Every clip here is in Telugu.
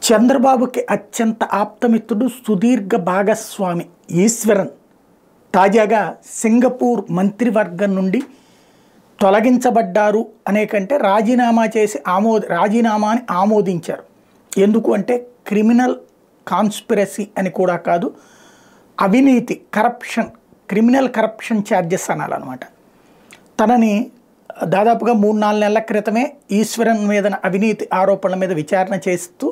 చంద్రబాబుకి అత్యంత ఆప్తమిత్రుడు సుదీర్ఘ భాగస్వామి ఈశ్వరన్ తాజాగా సింగపూర్ మంత్రివర్గం నుండి తొలగించబడ్డారు అనే కంటే రాజీనామా చేసి రాజీనామాని ఆమోదించారు. ఎందుకు అంటే క్రిమినల్ కాన్స్పిరసీ అని కూడా కాదు, అవినీతి క్రిమినల్ కరప్షన్ ఛార్జెస్ అనాలన్నమాట. తనని దాదాపుగా 3-4 నెలల క్రితమే ఈశ్వరన్ మీద అవినీతి ఆరోపణల మీద విచారణ చేస్తూ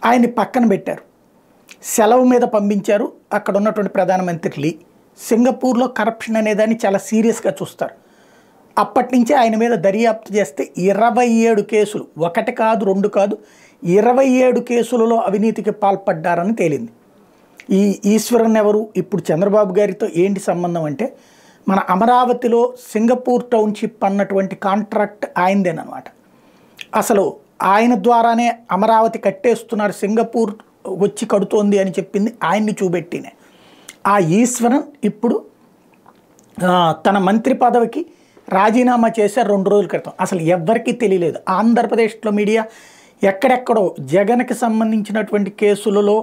ఆయన్ని పక్కన పెట్టారు, సెలవు మీద పంపించారు. అక్కడ ఉన్నటువంటి ప్రధానమంత్రి లీ సింగపూర్లో కరప్షన్ అనేదాన్ని చాలా సీరియస్గా చూస్తారు. అప్పటి నుంచే ఆయన మీద దర్యాప్తు చేస్తే 27 కేసులు, 1 కాదు 2 కాదు 27 కేసులలో అవినీతికి పాల్పడ్డారని తేలింది. ఈ ఈశ్వరన్ ఎవరు, ఇప్పుడు చంద్రబాబు గారితో ఏంటి సంబంధం అంటే, మన అమరావతిలో సింగపూర్ టౌన్షిప్ అన్నటువంటి కాంట్రాక్ట్ ఆయనదేనమాట. అసలు ఆయన ద్వారానే అమరావతి కట్టేస్తున్నారు, సింగపూర్ వచ్చి కడుతోంది అని చెప్పింది ఆయన్ని చూపెట్టినే. ఆ ఈశ్వరన్ ఇప్పుడు తన మంత్రి పదవికి రాజీనామా చేశారు 2 రోజుల క్రితం. అసలు ఎవ్వరికీ తెలియలేదు. ఆంధ్రప్రదేశ్లో మీడియా ఎక్కడెక్కడో జగన్కి సంబంధించినటువంటి కేసులలో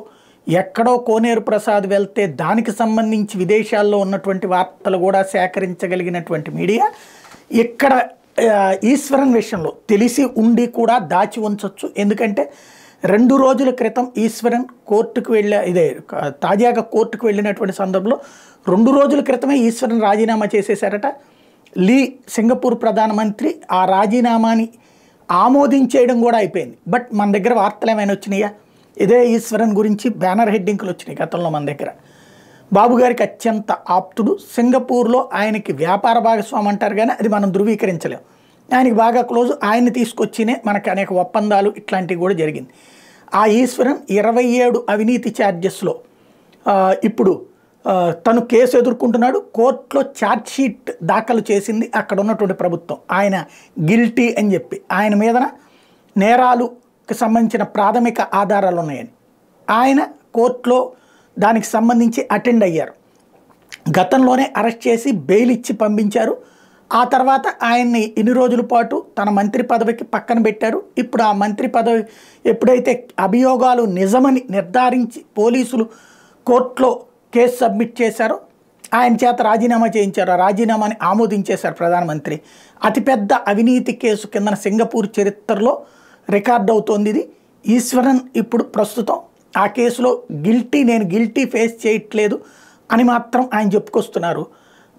ఎక్కడో కోనేరు ప్రసాద్ వెళ్తే దానికి సంబంధించి విదేశాల్లో ఉన్నటువంటి వార్తలు కూడా సేకరించగలిగినటువంటి మీడియా ఇక్కడ ఈశ్వరన్ విషయంలో తెలిసి ఉండి కూడా దాచి ఉంచవచ్చు. ఎందుకంటే 2 రోజుల క్రితం ఈశ్వరన్ కోర్టుకు తాజాగా కోర్టుకు వెళ్ళినటువంటి సందర్భంలో 2 రోజుల క్రితమే ఈశ్వరన్ రాజీనామా చేసేశారట. లీ సింగపూర్ ప్రధానమంత్రి ఆ రాజీనామాని ఆమోదించేయడం కూడా అయిపోయింది. బట్ మన దగ్గర వార్తలు ఏమైనా వచ్చినాయా? ఇదే ఈశ్వరన్ గురించి బ్యానర్ హెడ్డింగ్లు వచ్చినాయి గతంలో మన దగ్గర. బాబు గారికి అత్యంత ఆప్తుడు, సింగపూర్లో ఆయనకి వ్యాపార భాగస్వామి అంటారు కానీ అది మనం ధృవీకరించలేం. ఆయనకి బాగా క్లోజ్, ఆయన్ని తీసుకొచ్చినే మనకు అనేక ఒప్పందాలు ఇట్లాంటివి కూడా జరిగింది. ఆ ఈశ్వరన్ 27 అవినీతి ఛార్జెస్లో ఇప్పుడు తను కేసు ఎదుర్కొంటున్నాడు. కోర్టులో ఛార్జ్షీట్ దాఖలు చేసింది అక్కడ ఉన్నటువంటి ప్రభుత్వం. ఆయన గిల్టీ అని చెప్పి ఆయన మీదన నేరాలుకి సంబంధించిన ప్రాథమిక ఆధారాలు ఉన్నాయని ఆయన కోర్టులో దానికి సంబంధించి అటెండ్ అయ్యారు. గతంలోనే అరెస్ట్ చేసి బెయిల్ ఇచ్చి పంపించారు. ఆ తర్వాత ఆయన్ని ఇన్ని రోజుల పాటు తన మంత్రి పదవికి పక్కన పెట్టారు. ఇప్పుడు ఆ మంత్రి పదవి ఎప్పుడైతే అభియోగాలు నిజమని నిర్ధారించి పోలీసులు కోర్టులో కేసు సబ్మిట్ చేశారో ఆయన చేత రాజీనామా చేయించారు. ఆ రాజీనామాని ఆమోదించేశారు ప్రధానమంత్రి. అతిపెద్ద అవినీతి కేసు కింద సింగపూర్ చరిత్రలో రికార్డ్ అవుతోంది ఇది. ఈశ్వరన్ ఇప్పుడు ప్రస్తుతం ఆ కేసులో నేను గిల్టీ ఫేస్ చేయట్లేదు అని మాత్రం ఆయన చెప్పుకొస్తున్నారు.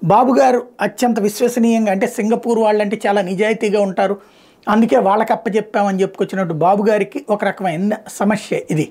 బాబు గారు అత్యంత విశ్వసనీయంగా, అంటే సింగపూర్ వాళ్ళంటే చాలా నిజాయితీగా ఉంటారు, అందుకే వాళ్ళకి అప్పచెప్పామని చెప్పుకొచ్చినట్టు బాబు గారికి ఒక రకమైన సమస్య ఇది.